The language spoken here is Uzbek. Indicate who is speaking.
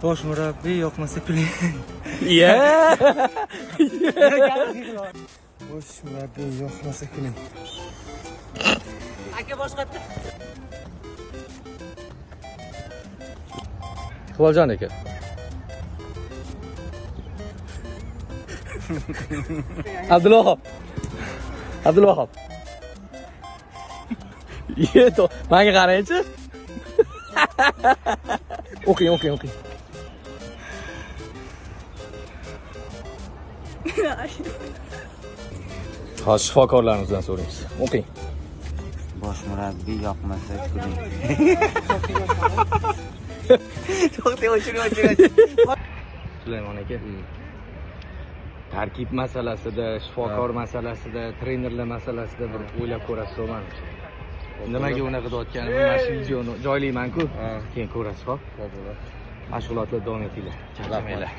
Speaker 1: Bosh murabbiy yoqmasa kuling.
Speaker 2: Iya.
Speaker 1: Bosh murabbiy yoqmasa kuling.
Speaker 3: Aka boshqatda.
Speaker 2: Iqboljon aka. Abdulvahab. Abdulvahab. Yeto, menga qarang-chi. O'qing. Hozir shifokorlarimizdan so'raymiz. O'qing.
Speaker 3: Bosh murabbiy yoqmasa kuling.
Speaker 2: Sulaymon aka. Tarkib masalasida, shifokor masalasida, trenerlar masalasida bir o'ylab ko'rasiz menimcha. Nimaga unaqa deyotganimni mana shu videoni joylayman-ku. Keyin ko'rasiz, xo'p? Mashg'ulotlar davom etinglar. Charchamanglar.